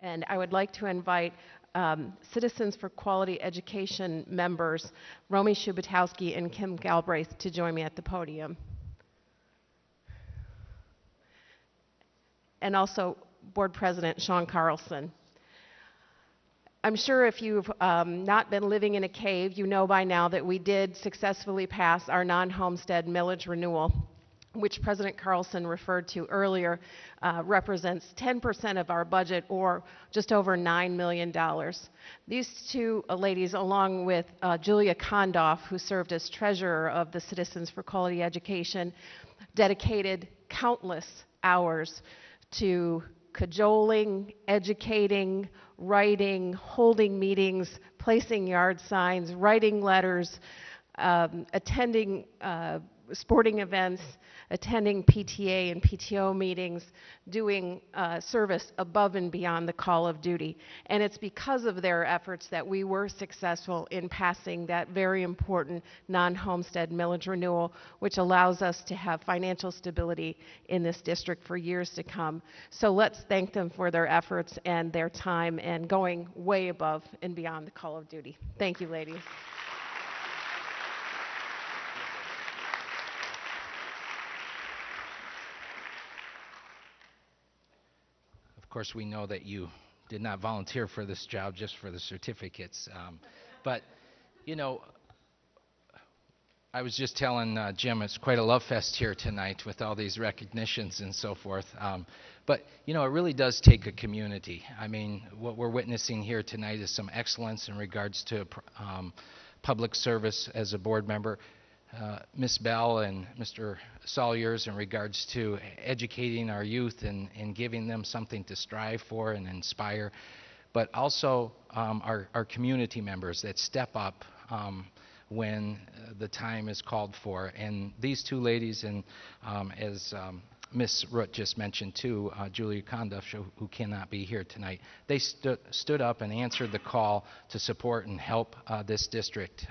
And I would like to invite Citizens for Quality Education members, Romy Shubatowski and Kim Galbraith, to join me at the podium. And also Board President Sean Carlson. I'm sure if you've not been living in a cave, you know by now that we did successfully pass our non-homestead millage renewal, which President Carlson referred to earlier, represents 10% of our budget, or just over $9 million. These two ladies, along with Julia Kondoff, who served as treasurer of the Citizens for Quality Education, dedicated countless hours to cajoling, educating, writing, holding meetings, placing yard signs, writing letters, attending sporting events, attending PTA and PTO meetings, doing service above and beyond the call of duty. And it's because of their efforts that we were successful in passing that very important non-homestead millage renewal, which allows us to have financial stability in this district for years to come. So let's thank them for their efforts and their time and going way above and beyond the call of duty. Thank you, ladies. Of course, we know that you did not volunteer for this job just for the certificates. But, you know, I was just telling Jim, it's quite a love fest here tonight with all these recognitions and so forth. But, you know, it really does take a community. I mean, what we're witnessing here tonight is some excellence in regards to public service as a board member. Ms. Bell and Mr. Salyers in regards to educating our youth and giving them something to strive for and inspire, but also our community members that step up when the time is called for. And these two ladies, and as Ms. Root just mentioned too, Julia Kondoff, who cannot be here tonight, they stood up and answered the call to support and help this district.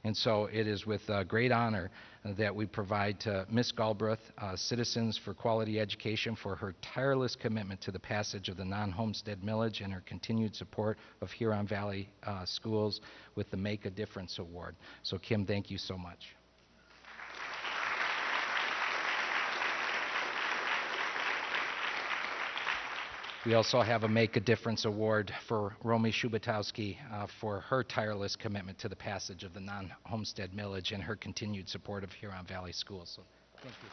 And so it is with great honor that we provide to Ms. Galbraith, Citizens for Quality Education, for her tireless commitment to the passage of the non-homestead millage and her continued support of Huron Valley schools with the Make a Difference Award. So Kim, thank you so much. We also have a Make a Difference Award for Romy Shubatowski for her tireless commitment to the passage of the non-homestead millage and her continued support of Huron Valley schools. So, thank you.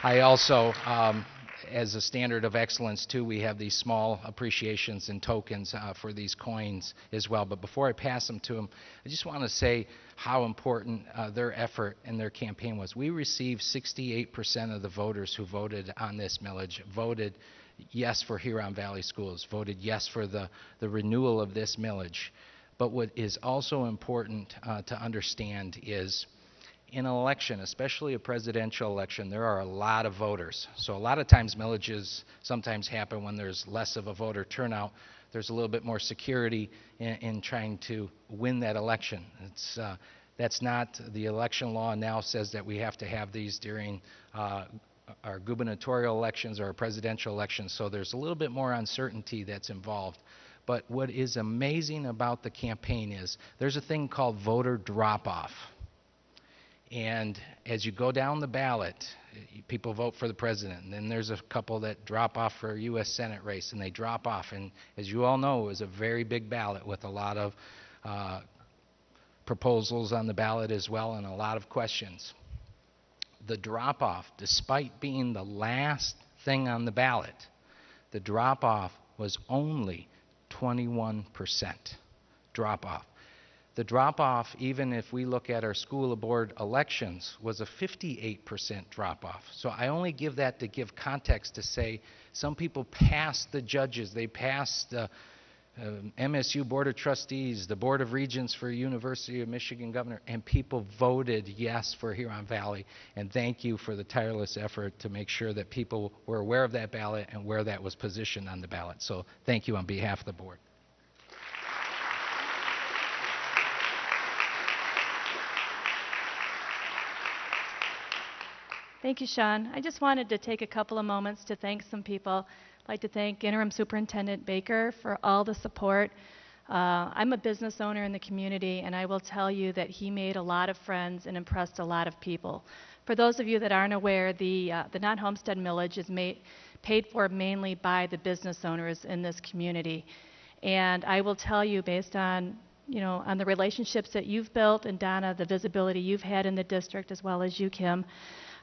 I also, as a standard of excellence too, we have these small appreciations and tokens for these coins as well. But before I pass them to them, I just want to say how important their effort and their campaign was. We received 68% of the voters who voted on this millage voted yes for Huron Valley schools, voted yes for the renewal of this millage. But what is also important to understand is, in an election, especially a presidential election, there are a lot of voters. So a lot of times millages sometimes happen when there's less of a voter turnout. There's a little bit more security in trying to win that election. That's not, the election law now says that we have to have these during our gubernatorial elections or our presidential elections, so there's a little bit more uncertainty that's involved. But what is amazing about the campaign is there's a thing called voter drop-off. And as you go down the ballot, people vote for the president, and then there's a couple that drop off for a U.S. Senate race, and they drop off. And as you all know, it was a very big ballot with a lot of proposals on the ballot as well, and a lot of questions. The drop-off, despite being the last thing on the ballot, the drop-off was only 21% drop-off. The drop-off, even if we look at our school board elections, was a 58% drop-off. So I only give that to give context to say some people passed the judges, they passed the MSU Board of Trustees, the Board of Regents for University of Michigan Governor, and people voted yes for Huron Valley. And thank you for the tireless effort to make sure that people were aware of that ballot and where that was positioned on the ballot. So thank you on behalf of the board. Thank you, Sean. I just wanted to take a couple of moments to thank some people. I'd like to thank Interim Superintendent Baker for all the support. I'm a business owner in the community, and I will tell you that he made a lot of friends and impressed a lot of people. For those of you that aren't aware, the non-homestead millage is paid for mainly by the business owners in this community. And I will tell you, based on on the relationships that you've built, and Donna, the visibility you've had in the district, as well as you, Kim,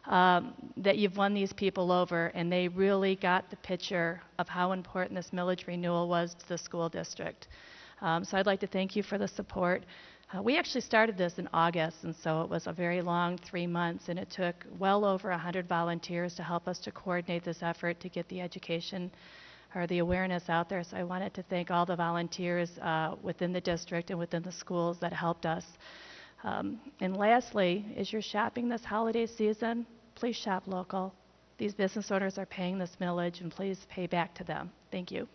that you've won these people over, and they really got the picture of how important this millage renewal was to the school district. So I'd like to thank you for the support. We actually started this in August, and so it was a very long 3 months, and it took well over 100 volunteers to help us to coordinate this effort to get the education or the awareness out there. So I wanted to thank all the volunteers within the district and within the schools that helped us. And lastly, as you're shopping this holiday season, please shop local. These business owners are paying this millage, and please pay back to them. Thank you.